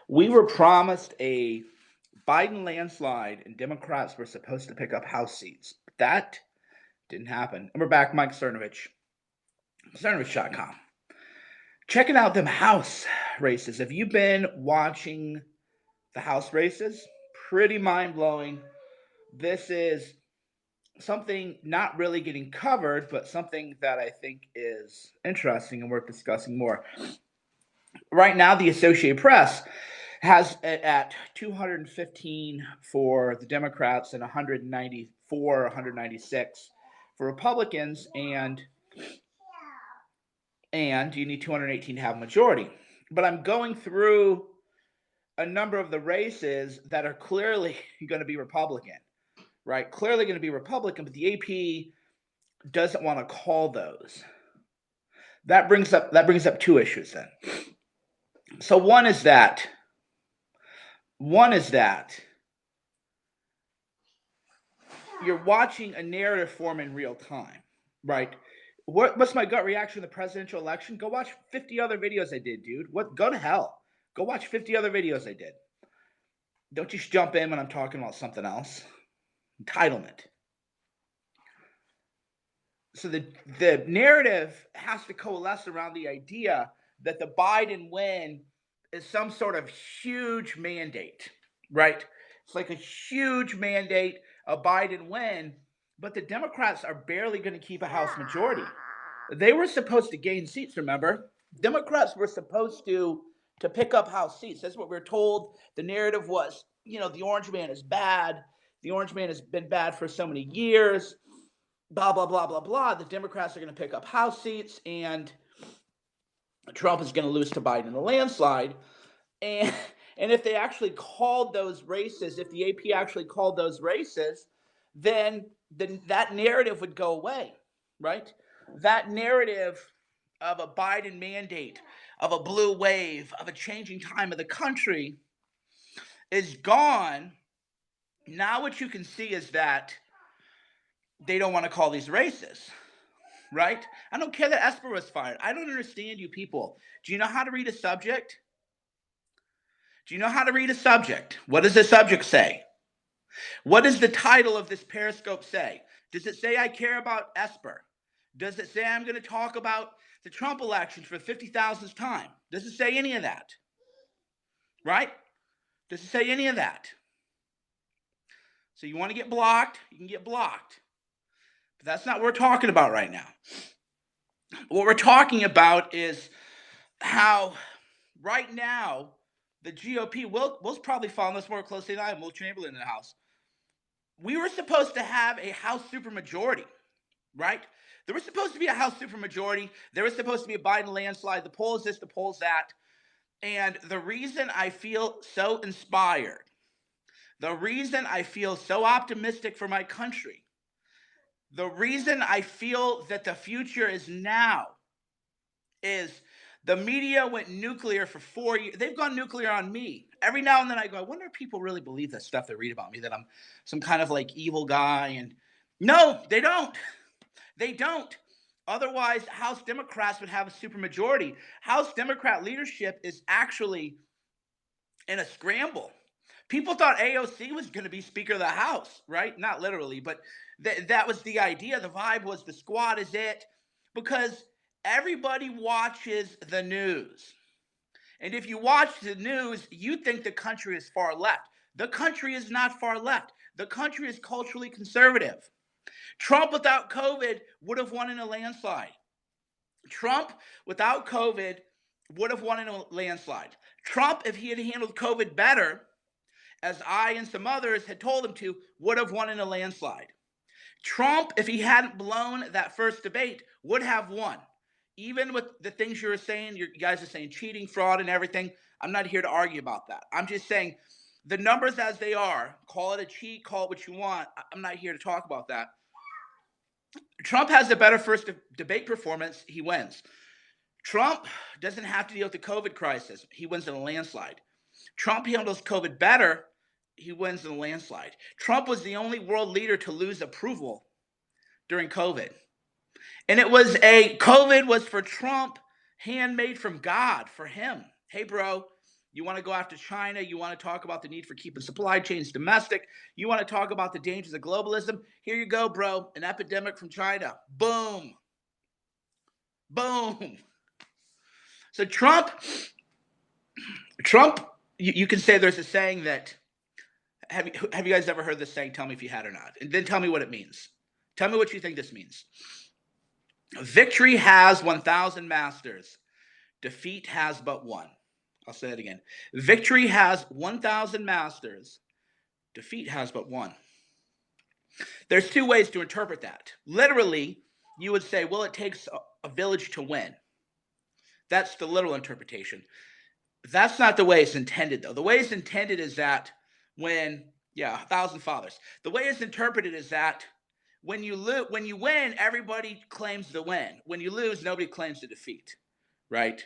We were promised a Biden landslide, and Democrats were supposed to pick up House seats. But that didn't happen. And we're back, Mike Cernovich, Cernovich.com. Checking out them House races. Have you been watching the House races? Pretty mind blowing. This is something not really getting covered, but something that I think is interesting and worth discussing more. Right now, the Associated Press has it at 215 for the Democrats and 194, 196 for Republicans, and you need 218 to have a majority. But I'm going through a number of the races that are clearly going to be Republican, right? Clearly going to be Republican, but the AP doesn't want to call those. That brings up two issues then. So one is that you're watching a narrative form in real time, right? What's my gut reaction to the presidential election? Go watch 50 other videos I did, dude. Go to hell. Go watch 50 other videos I did. Don't just jump in when I'm talking about something else. Entitlement. So the narrative has to coalesce around the idea that the Biden win is some sort of huge mandate, right? It's like a huge mandate, a Biden win, but the Democrats are barely going to keep a House majority. They were supposed to gain seats, remember? Democrats were supposed to pick up House seats. That's what we're told. The narrative was, the orange man is bad. The orange man has been bad for so many years. Blah, blah, blah, blah, blah. The Democrats are going to pick up House seats, and Trump is going to lose to Biden in a landslide. And if they actually called those races, if the AP actually called those races, then that narrative would go away, right? That narrative of a Biden mandate, of a blue wave, of a changing time of the country is gone. Now what you can see is that they don't want to call these races, right? I don't care that Esper was fired. I don't understand you people. Do you know how to read a subject? Do you know how to read a subject? What does the subject say? What does the title of this Periscope say? Does it say I care about Esper? Does it say I'm going to talk about the Trump election for the 50,000th time? Does it say any of that? Right? Does it say any of that? So you want to get blocked? You can get blocked. But that's not what we're talking about right now. What we're talking about is how right now the GOP, Will's probably following this more closely than I am, Will Chamberlain in the House. We were supposed to have a House supermajority, right? There was supposed to be a House supermajority. There was supposed to be a Biden landslide. The poll is this, the poll's that. And the reason I feel so inspired, the reason I feel so optimistic for my country, the reason I feel that the future is now is the media went nuclear for 4 years. They've gone nuclear on me. Every now and then I go, I wonder if people really believe that stuff they read about me, that I'm some kind of like evil guy. And no, they don't. They don't. Otherwise, House Democrats would have a supermajority. House Democrat leadership is actually in a scramble. People thought AOC was going to be Speaker of the House, right? Not literally, but that was the idea. The vibe was the squad is it, because everybody watches the news. And if you watch the news, you think the country is far left. The country is not far left. The country is culturally conservative. Trump without COVID would have won in a landslide. Trump without COVID would have won in a landslide. Trump, if he had handled COVID better, as I and some others had told him to, would have won in a landslide. Trump, if he hadn't blown that first debate, would have won. Even with the things you were saying, you guys are saying cheating, fraud, and everything. I'm not here to argue about that. I'm just saying the numbers as they are, call it a cheat, call it what you want. I'm not here to talk about that. Trump has a better first debate performance. He wins. Trump doesn't have to deal with the COVID crisis. He wins in a landslide. Trump handles COVID better. He wins in a landslide. Trump was the only world leader to lose approval during COVID. And COVID was for Trump, handmade from God for him. Hey, bro, You want to go after China. You want to talk about the need for keeping supply chains domestic. You want to talk about the dangers of globalism. Here you go, bro. An epidemic from China. Boom. Boom. So Trump, you can say there's a saying that, have you guys ever heard this saying? Tell me if you had or not. And then tell me what it means. Tell me what you think this means. Victory has 1,000 masters. Defeat has but one. I'll say it again. Victory has 1,000 masters. Defeat has but one. There's two ways to interpret that. Literally, you would say, well, it takes a village to win. That's the literal interpretation. That's not the way it's intended, though. The way it's intended is that when, 1,000 fathers. The way it's interpreted is that when you win, everybody claims the win. When you lose, nobody claims the defeat, right?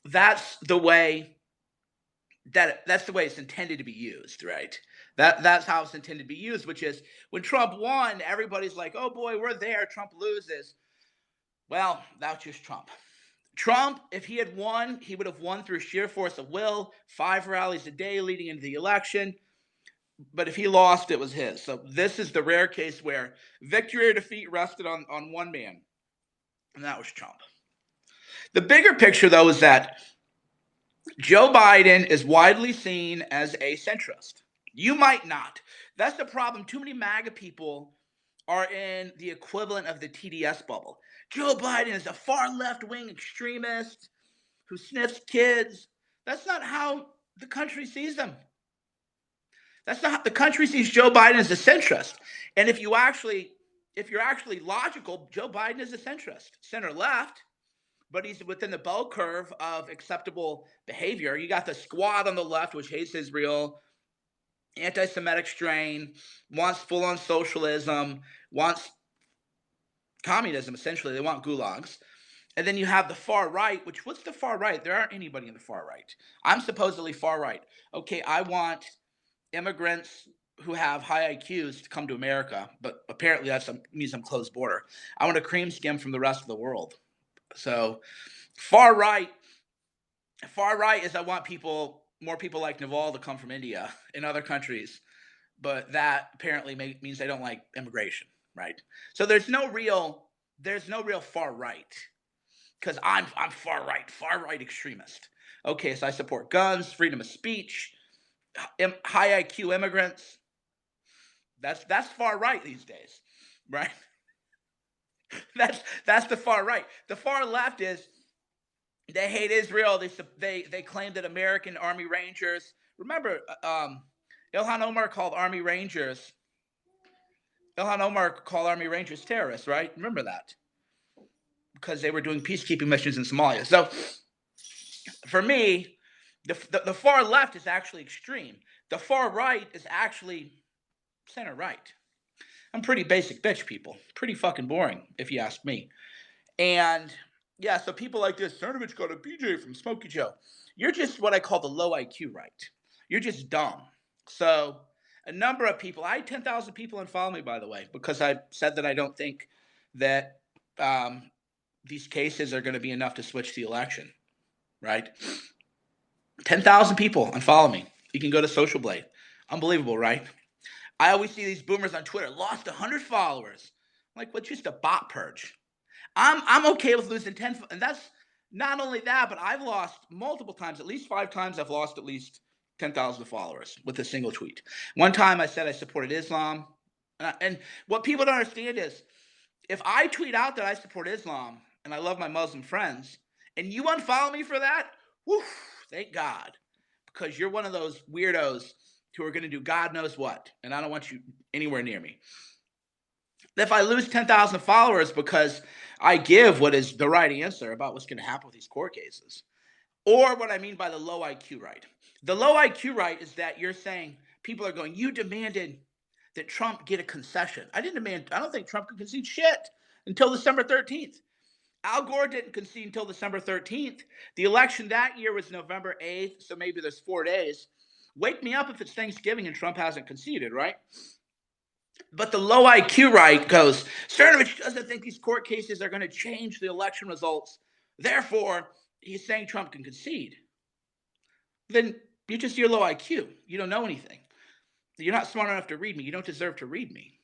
That's the way it's intended to be used, right? That's how it's intended to be used, which is when Trump won, everybody's like, oh boy, we're there. Trump loses. Well, that's just Trump. Trump, if he had won, he would have won through sheer force of will, 5 rallies a day leading into the election. But if he lost, it was his. So this is the rare case where victory or defeat rested on one man, and that was Trump. The bigger picture, though, is that Joe Biden is widely seen as a centrist. You might not. That's the problem. Too many MAGA people are in the equivalent of the TDS bubble. Joe Biden is a far left-wing extremist who sniffs kids. That's not how the country sees them. That's not how the country sees Joe Biden as a centrist. And if you're actually logical, Joe Biden is a centrist, center left, but he's within the bell curve of acceptable behavior. You got the squad on the left, which hates Israel, anti-Semitic strain, wants full-on socialism, wants communism, essentially. They want gulags. And then you have the far right, which, what's the far right? There aren't anybody in the far right. I'm supposedly far right. Okay, I want immigrants who have high IQs to come to America, but apparently that means I'm closed border. I want a cream skim from the rest of the world. So far right is I want more people like Naval to come from India and other countries, but that apparently means they don't like immigration, right? So there's no real far right, because I'm far right extremist. Okay, so I support guns, freedom of speech, high IQ immigrants. That's far right these days, right? That's the far right. The far left is they hate Israel. They claim that American Army Rangers. Remember, Ilhan Omar called Army Rangers terrorists, right? Remember that, because they were doing peacekeeping missions in Somalia. So for me, the far left is actually extreme. The far right is actually center right. I'm pretty basic bitch, people. Pretty fucking boring, if you ask me. And yeah, so people like this, Cernovich got a BJ from Smokey Joe. You're just what I call the low IQ right. You're just dumb. So a number of people, I had 10,000 people unfollow me, by the way, because I said that I don't think that these cases are going to be enough to switch the election, right? 10,000 people unfollow me. You can go to Social Blade. Unbelievable, right? I always see these boomers on Twitter, lost 100 followers. I'm like, what's just a bot purge? I'm okay with losing 10, and that's not only that, but I've lost multiple times, at least 5 times I've lost at least 10,000 followers with a single tweet. One time I said I supported Islam, and what people don't understand is, if I tweet out that I support Islam and I love my Muslim friends, and you unfollow me for that, whew, thank God, because you're one of those weirdos who are going to do God knows what, and I don't want you anywhere near me. If I lose 10,000 followers because I give what is the right answer about what's going to happen with these court cases, or what I mean by the low IQ right. The low IQ right is that you're saying, people are going, you demanded that Trump get a concession. I don't think Trump could concede shit until December 13th. Al Gore didn't concede until December 13th. The election that year was November 8th, so maybe there's 4 days. Wake me up if it's Thanksgiving and Trump hasn't conceded, right? But the low IQ right goes, Cernovich doesn't think these court cases are going to change the election results. Therefore, he's saying Trump can concede. then you're low IQ. You don't know anything. You're not smart enough to read me. You don't deserve to read me.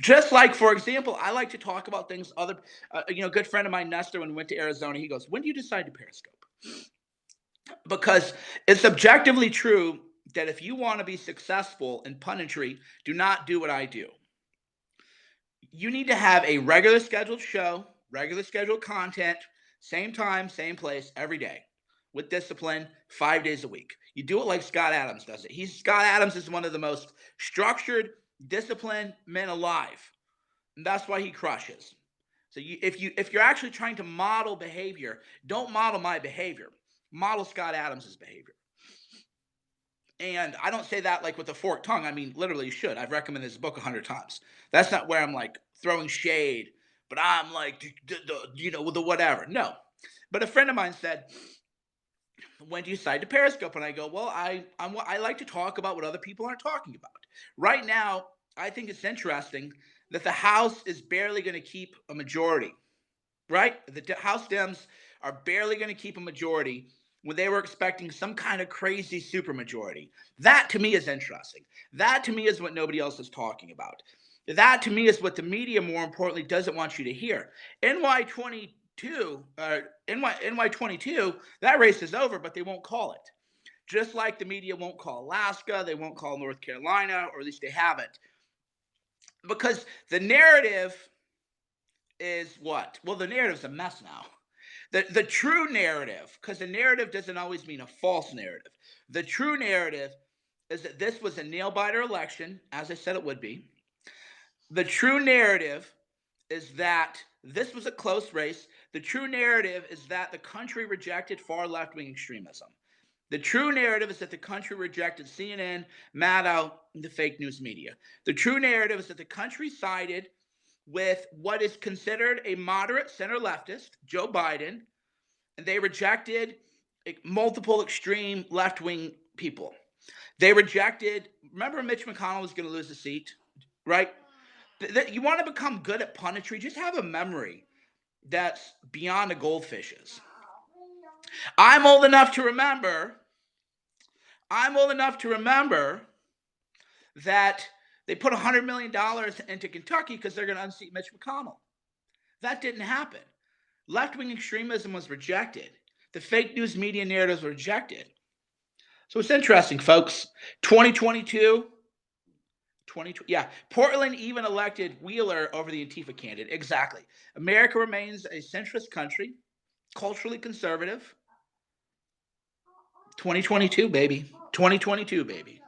Just like, for example, I like to talk about things other, a good friend of mine, Nestor, when we went to Arizona, he goes, "When do you decide to Periscope?" Because it's objectively true that if you want to be successful in punditry, do not do what I do. You need to have a regular scheduled show, regular scheduled content, same time, same place, every day, with discipline, 5 days a week. You do it like Scott Adams does it. Scott Adams is one of the most structured, disciplined men alive, and that's why he crushes. So if you're actually trying to model behavior, don't model my behavior. Model Scott Adams's behavior. And I don't say that like with a forked tongue. I mean, literally, you should. I've recommended this book 100 times. That's not where I'm like throwing shade, but I'm like, the whatever. No. But a friend of mine said, "When do you decide to Periscope?" And I go, "Well, I like to talk about what other people aren't talking about. Right now, I think it's interesting that the House is barely going to keep a majority. Right? The House Dems are barely going to keep a majority when they were expecting some kind of crazy supermajority. That to me is interesting. That to me is what nobody else is talking about. That to me is what the media, more importantly, doesn't want you to hear. NY22, NY22, that race is over, but they won't call it. Just like the media won't call Alaska, they won't call North Carolina, or at least they haven't. Because the narrative is what? Well, the narrative's a mess now. The true narrative, because the narrative doesn't always mean a false narrative. The true narrative is that this was a nail biter election, as I said it would be. The true narrative is that this was a close race. The true narrative is that the country rejected far left wing extremism. The true narrative is that the country rejected CNN, Maddow, and the fake news media. The true narrative is that the country sided with what is considered a moderate center leftist, Joe Biden, and they rejected multiple extreme left-wing people. They rejected, remember Mitch McConnell was going to lose the seat, right? You want to become good at punditry, just have a memory that's beyond the goldfishes. I'm old enough to remember that they put $100 million into Kentucky because they're going to unseat Mitch McConnell. That didn't happen. Left-wing extremism was rejected. The fake news media narratives were rejected. So it's interesting, folks. 2022, Portland even elected Wheeler over the Antifa candidate. Exactly. America remains a centrist country, culturally conservative. 2022, baby. 2022, baby.